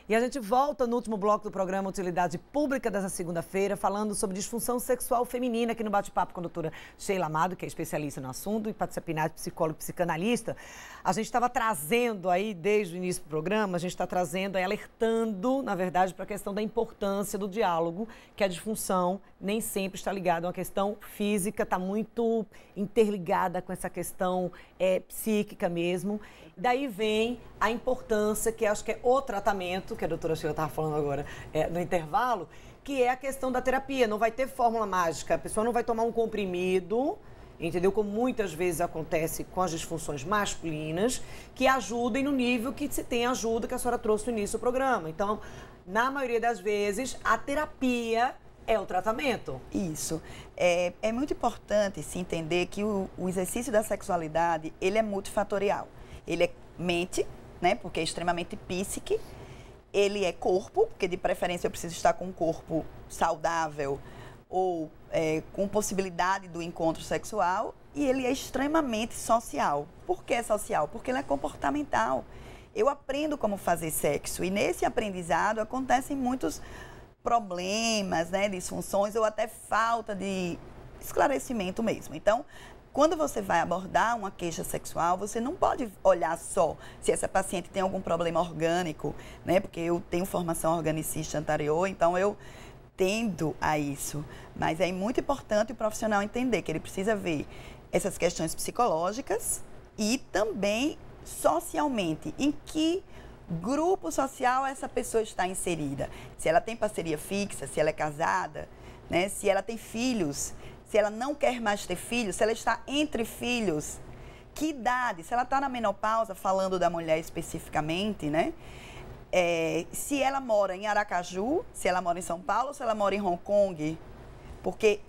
E a gente volta no último bloco do programa Utilidade Pública dessa segunda-feira, falando sobre disfunção sexual feminina, aqui no bate-papo com a doutora Sheila Amado, que é especialista no assunto, e Patrícia Pinati, psicóloga e psicanalista. A gente estava trazendo aí, desde o início do programa, a gente está trazendo aí, alertando, na verdade, para a questão da importância do diálogo, que a disfunção nem sempre está ligada a uma questão física, está muito interligada com essa questão psíquica mesmo. Daí vem a importância, que acho que é o tratamento, que a doutora Sheila estava falando agora no intervalo, que é a questão da terapia. Não vai ter fórmula mágica, a pessoa não vai tomar um comprimido, entendeu? Como muitas vezes acontece com as disfunções masculinas, que ajudem no nível que se tem ajuda que a senhora trouxe no início do programa. Então, na maioria das vezes, a terapia é o tratamento. Isso. É muito importante se entender que o exercício da sexualidade, ele é multifatorial. Ele é mente, né, porque é extremamente psíquico. Ele é corpo, porque de preferência eu preciso estar com um corpo saudável ou com possibilidade do encontro sexual. E ele é extremamente social. Por que é social? Porque ele é comportamental. Eu aprendo como fazer sexo e nesse aprendizado acontecem muitos problemas, né, disfunções ou até falta de esclarecimento mesmo. Então, quando você vai abordar uma queixa sexual, você não pode olhar só se essa paciente tem algum problema orgânico, né? Porque eu tenho formação organicista anterior, então eu tendo a isso. Mas é muito importante o profissional entender que ele precisa ver essas questões psicológicas e também socialmente, em que grupo social essa pessoa está inserida. Se ela tem parceria fixa, se ela é casada, né? Se ela tem filhos, se ela não quer mais ter filhos, se ela está entre filhos, que idade, se ela está na menopausa, falando da mulher especificamente, né? Se ela mora em Aracaju, se ela mora em São Paulo, se ela mora em Hong Kong, porque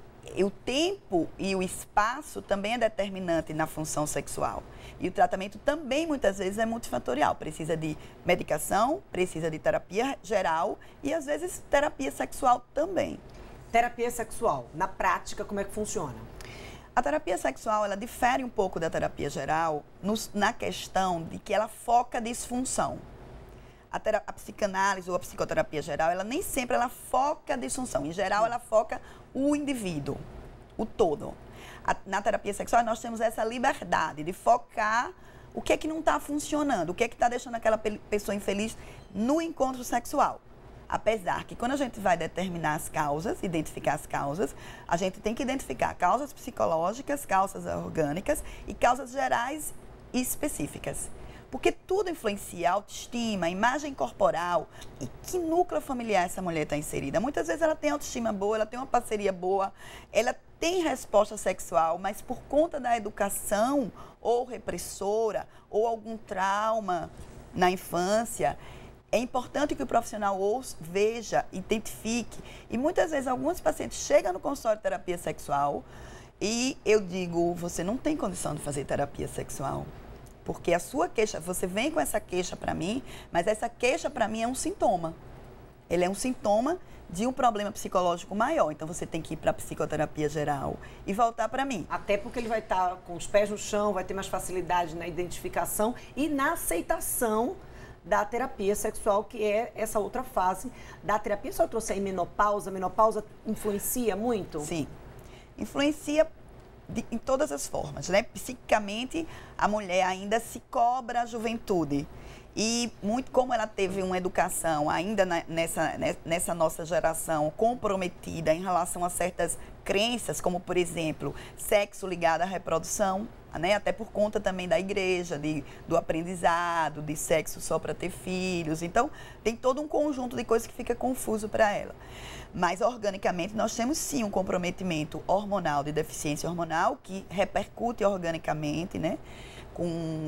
o tempo e o espaço também é determinante na função sexual. E o tratamento também, muitas vezes, é multifatorial. Precisa de medicação, precisa de terapia geral e, às vezes, terapia sexual também. Terapia sexual, na prática, como é que funciona? A terapia sexual, ela difere um pouco da terapia geral na questão de que ela foca a disfunção. A psicanálise ou a psicoterapia geral, ela nem sempre ela foca a disfunção. Em geral, ela foca o indivíduo, o todo. Na terapia sexual, nós temos essa liberdade de focar o que é que não está funcionando, o que é que está deixando aquela pessoa infeliz no encontro sexual. Apesar que quando a gente vai determinar as causas, identificar as causas, a gente tem que identificar causas psicológicas, causas orgânicas e causas gerais e específicas. Porque tudo influencia a autoestima, a imagem corporal e que núcleo familiar essa mulher está inserida. Muitas vezes ela tem autoestima boa, ela tem uma parceria boa, ela tem resposta sexual, mas por conta da educação ou repressora ou algum trauma na infância, é importante que o profissional ouça, veja, identifique. E muitas vezes alguns pacientes chegam no consultório de terapia sexual e eu digo, você não tem condição de fazer terapia sexual. Porque a sua queixa, você vem com essa queixa para mim, mas essa queixa para mim é um sintoma. Ele é um sintoma de um problema psicológico maior. Então você tem que ir para a psicoterapia geral e voltar para mim. Até porque ele vai estar com os pés no chão, vai ter mais facilidade na identificação e na aceitação da terapia sexual, que é essa outra fase da terapia. Só trouxe aí menopausa. Menopausa influencia muito? Sim, influencia em todas as formas, né? Psicicamente, a mulher ainda se cobra a juventude. E muito como ela teve uma educação ainda nessa nossa geração comprometida em relação a certas crenças, como, por exemplo, sexo ligado à reprodução, né? Até por conta também da igreja, do aprendizado, de sexo só para ter filhos. Então, tem todo um conjunto de coisas que fica confuso para ela. Mas, organicamente, nós temos, sim, um comprometimento hormonal, de deficiência hormonal, que repercute organicamente, né? Com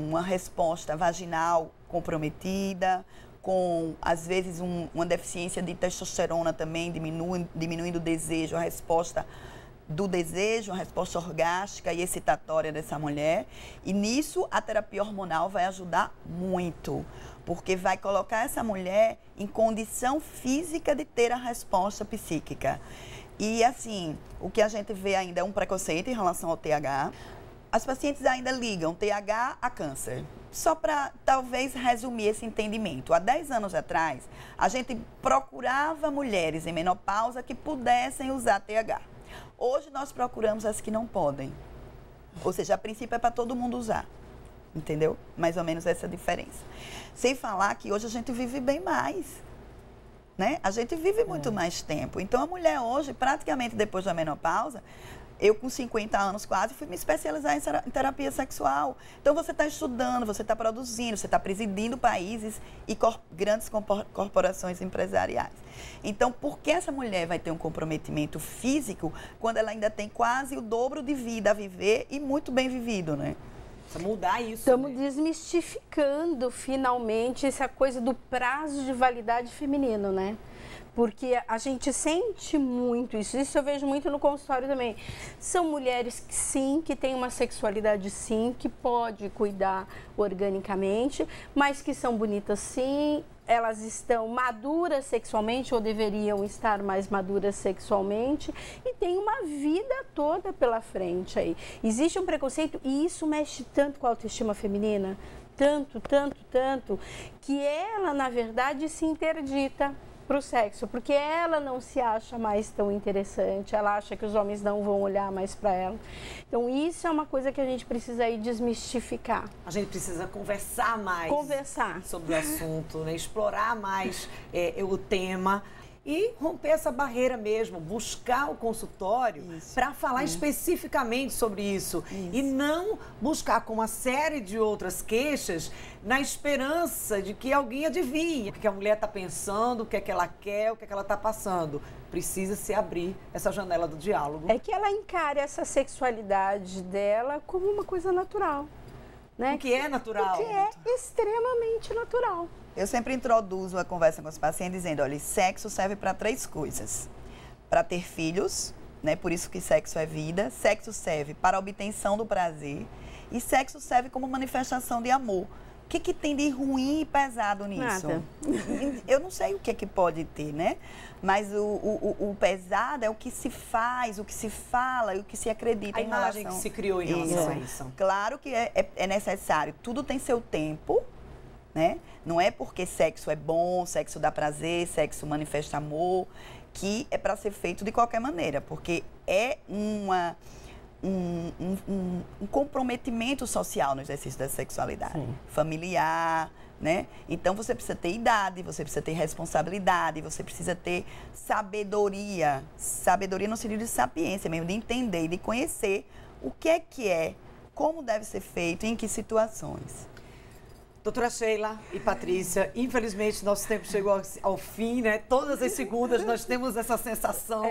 uma resposta vaginal comprometida, com, às vezes, uma deficiência de testosterona também, diminuindo o desejo, a resposta do desejo, a resposta orgástica e excitatória dessa mulher. E nisso, a terapia hormonal vai ajudar muito, porque vai colocar essa mulher em condição física de ter a resposta psíquica. E, assim, o que a gente vê ainda é um preconceito em relação ao TH. As pacientes ainda ligam TH a câncer. só para talvez resumir esse entendimento. Há 10 anos atrás, a gente procurava mulheres em menopausa que pudessem usar TH. Hoje nós procuramos as que não podem. Ou seja, a princípio é para todo mundo usar. Entendeu? Mais ou menos essa é a diferença. Sem falar que hoje a gente vive bem mais. Né? A gente vive muito mais tempo. Então, a mulher hoje, praticamente depois da menopausa, eu com 50 anos quase, fui me especializar em terapia sexual. Então, você está estudando, você está produzindo, você está presidindo países e grandes corporações empresariais. Então, por que essa mulher vai ter um comprometimento físico quando ela ainda tem quase o dobro de vida a viver e muito bem vivido, né? Precisa mudar isso. Estamos desmistificando finalmente essa coisa do prazo de validade feminino, né? Porque a gente sente muito isso eu vejo muito no consultório também. São mulheres que sim, que têm uma sexualidade sim, que pode cuidar organicamente, mas que são bonitas sim, elas estão maduras sexualmente ou deveriam estar mais maduras sexualmente e tem uma vida toda pela frente aí. Existe um preconceito e isso mexe tanto com a autoestima feminina, tanto, que ela, na verdade, se interdita para o sexo, porque ela não se acha mais tão interessante, ela acha que os homens não vão olhar mais para ela. Então, isso é uma coisa que a gente precisa aí desmistificar. A gente precisa conversar mais sobre o assunto, né? Explorar mais o tema e romper essa barreira mesmo, buscar o consultório para falar especificamente sobre isso. E não buscar com uma série de outras queixas na esperança de que alguém adivinhe o que a mulher está pensando, o que é que ela quer, o que é que ela está passando. Precisa se abrir essa janela do diálogo. É que ela encare essa sexualidade dela como uma coisa natural. Né? O que é natural. O que é extremamente natural. Eu sempre introduzo a conversa com os pacientes dizendo, olha, sexo serve para 3 coisas. Para ter filhos, né? Por isso que sexo é vida. Sexo serve para a obtenção do prazer. E sexo serve como manifestação de amor. O que tem de ruim e pesado nisso? Nada. Eu não sei o que pode ter, né? Mas o pesado é o que se faz, o que se fala e o que se acredita a em relação... imagem que se criou em relação a isso. Claro que é necessário. Tudo tem seu tempo, né? Não é porque sexo é bom, sexo dá prazer, sexo manifesta amor, que é para ser feito de qualquer maneira. Porque é um comprometimento social no exercício da sexualidade. Familiar, né? Então, você precisa ter idade, você precisa ter responsabilidade, você precisa ter sabedoria. Sabedoria no sentido de sapiência mesmo, de entender e de conhecer o que é, como deve ser feito e em que situações. Doutora Sheila e Patrícia, infelizmente nosso tempo chegou ao fim, né? Todas as segundas nós temos essa sensação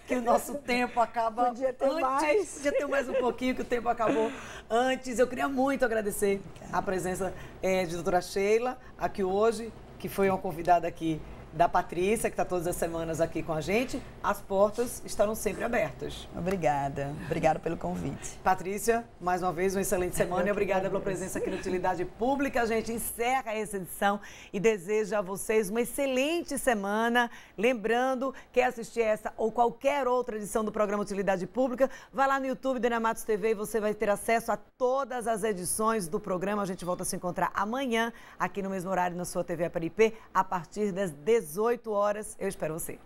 que o nosso tempo acaba Podia ter mais. Podia ter mais um pouquinho, que o tempo acabou antes. Eu queria muito agradecer a presença de doutora Sheila aqui hoje, que foi uma convidada aqui da Patrícia, que está todas as semanas aqui com a gente. As portas estarão sempre abertas. Obrigada. Obrigada pelo convite. Patrícia, mais uma vez, uma excelente semana e obrigada pela presença aqui no Utilidade Pública. A gente encerra essa edição e deseja a vocês uma excelente semana. Lembrando, quer assistir essa ou qualquer outra edição do programa Utilidade Pública, vai lá no YouTube Dena Matos TV e você vai ter acesso a todas as edições do programa. A gente volta a se encontrar amanhã, aqui no mesmo horário, na sua TV Aparipê, a partir das 18 horas. Eu espero você.